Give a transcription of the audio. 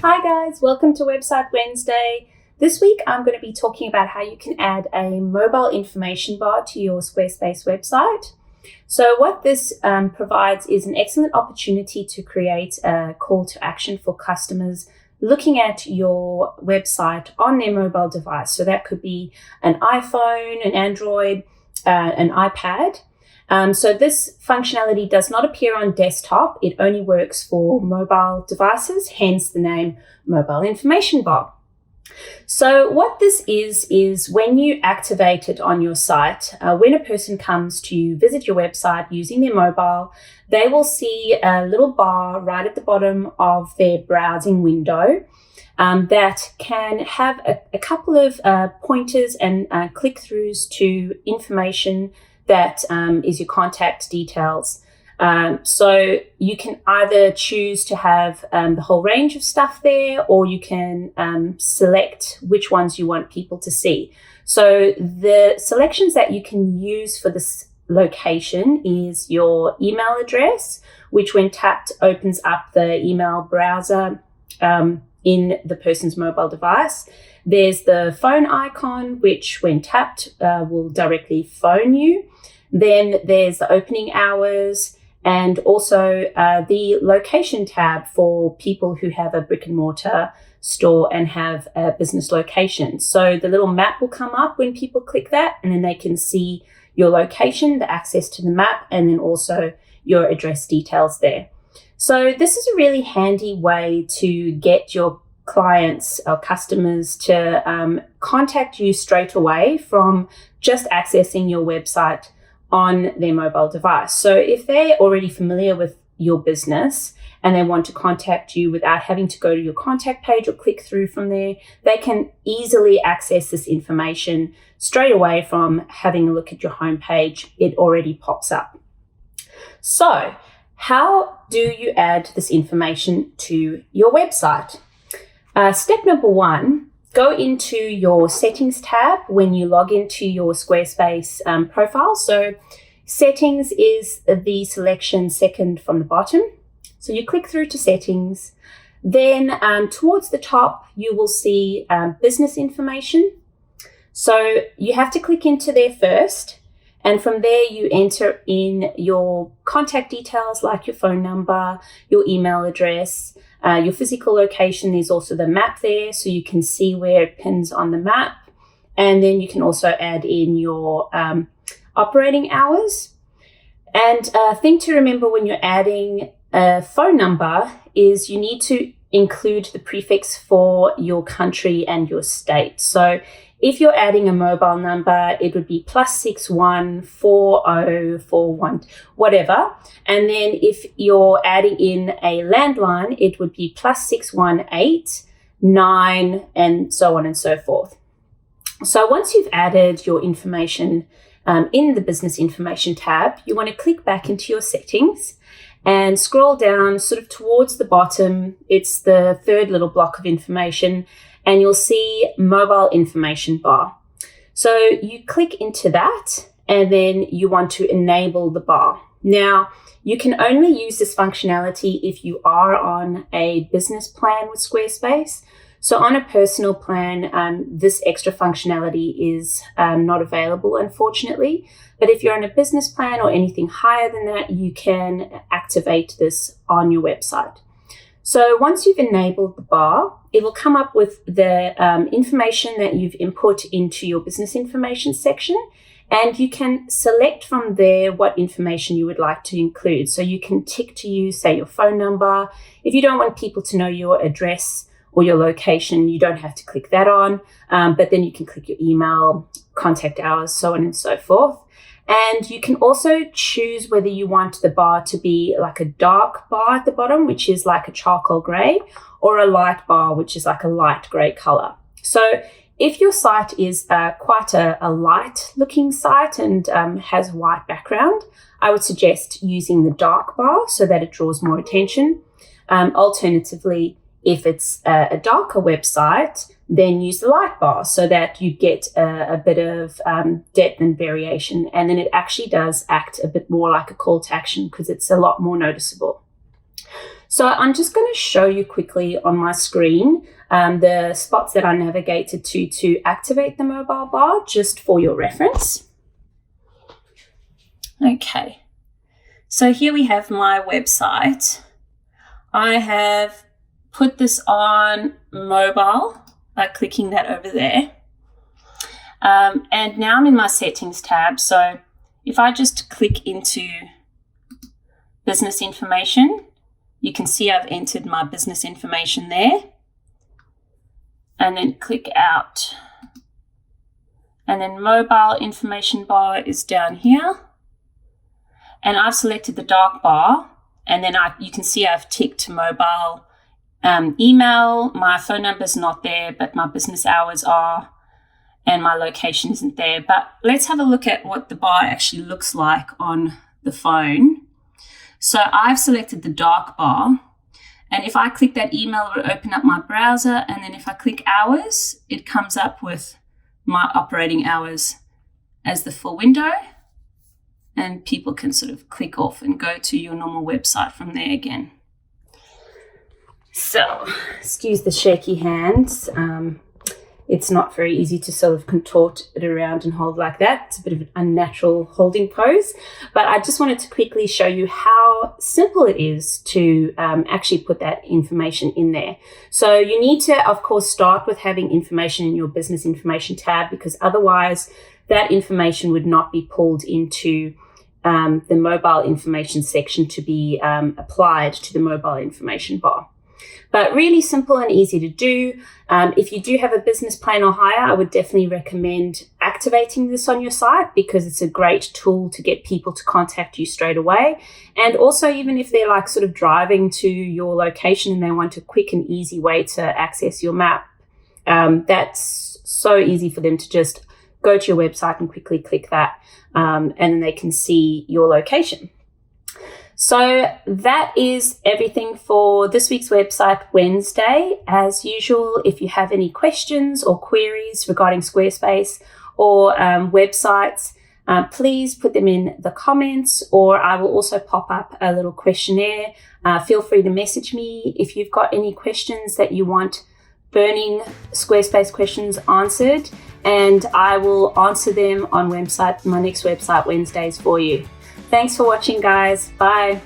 Hi guys, welcome to Website Wednesday. This week I'm going to be talking about how you can add a mobile information bar to your Squarespace website. So what this provides is an excellent opportunity to create a call to action for customers looking at your website on their mobile device. So that could be an iPhone, an Android, an iPad. So this functionality does not appear on desktop. It only works for mobile devices, hence the name Mobile Information Bar. So what this is when you activate it on your site, when a person comes to visit your website using their mobile, they will see a little bar right at the bottom of their browsing window that can have a couple of pointers and click-throughs to information that is your contact details. So you can either choose to have the whole range of stuff there, or you can select which ones you want people to see. So the selections that you can use for this location is your email address, which when tapped opens up the email browser in the person's mobile device. There's the phone icon, which when tapped will directly phone you. Then there's the opening hours and also the location tab for people who have a brick and mortar store and have a business location. So the little map will come up when people click that, and then they can see your location, the access to the map, and then also your address details there. So this is a really handy way to get your clients or customers to contact you straight away from just accessing your website on their mobile device. So if they're already familiar with your business and they want to contact you without having to go to your contact page or click through from there, they can easily access this information straight away from having a look at your homepage. It already pops up. So how do you add this information to your website? Step number one, go into your settings tab when you log into your Squarespace profile. So settings is the selection second from the bottom. So you click through to settings. Then towards the top, you will see business information. So you have to click into there first. And from there, you enter in your contact details like your phone number, your email address, your physical location. There's also the map there, so you can see where it pins on the map. And then you can also add in your operating hours. And a thing to remember when you're adding a phone number is you need to include the prefix for your country and your state. So if you're adding a mobile number, it would be +61 4041, whatever. And then if you're adding in a landline, it would be +618 9 and so on and so forth. So once you've added your information in the business information tab, you want to click back into your settings and scroll down sort of towards the bottom. It's the third little block of information, and you'll see mobile information bar. So you click into that, and then you want to enable the bar. Now, you can only use this functionality if you are on a business plan with Squarespace. So on a personal plan, this extra functionality is not available, unfortunately. But if you're on a business plan or anything higher than that, you can activate this on your website. So once you've enabled the bar, it will come up with the information that you've input into your business information section, and you can select from there what information you would like to include. So you can tick to use, say, your phone number. If you don't want people to know your address or your location, you don't have to click that on, but then you can click your email, contact hours, so on and so forth. And you can also choose whether you want the bar to be like a dark bar at the bottom, which is like a charcoal gray, or a light bar, which is like a light gray color. So if your site is quite a light looking site and has white background, I would suggest using the dark bar so that it draws more attention. Alternatively, if it's a darker website, then use the light bar so that you get a bit of depth and variation. And then it actually does act a bit more like a call to action because it's a lot more noticeable. So I'm just going to show you quickly on my screen the spots that I navigated to activate the mobile bar, just for your reference. Okay, so here we have my website. I have put this on mobile by clicking that over there. And now I'm in my settings tab. So if I just click into business information, you can see I've entered my business information there. And then click out. And then mobile information bar is down here. And I've selected the dark bar. And then you can see I've ticked mobile email. My phone number's not there, but my business hours are. And my location isn't there. But let's have a look at what the bar actually looks like on the phone. So I've selected the dark bar. And if I click that email, it will open up my browser. And then if I click hours, it comes up with my operating hours as the full window. And people can sort of click off and go to your normal website from there again. So, excuse the shaky hands. It's not very easy to sort of contort it around and hold like that. It's a bit of an unnatural holding pose. But I just wanted to quickly show you how simple it is to actually put that information in there. So you need to, of course, start with having information in your business information tab, because otherwise that information would not be pulled into the mobile information section to be applied to the mobile information bar. But really simple and easy to do. If you do have a business plan or hire, I would definitely recommend activating this on your site, because it's a great tool to get people to contact you straight away. And also, even if they're like sort of driving to your location and they want a quick and easy way to access your map, that's so easy for them to just go to your website and quickly click that, and then they can see your location. So that is everything for this week's Website Wednesday. As usual, if you have any questions or queries regarding Squarespace or websites, please put them in the comments, or I will also pop up a little questionnaire. Feel free to message me if you've got any questions that you want burning Squarespace questions answered, and I will answer them on my next Website Wednesdays for you. Thanks for watching, guys. Bye.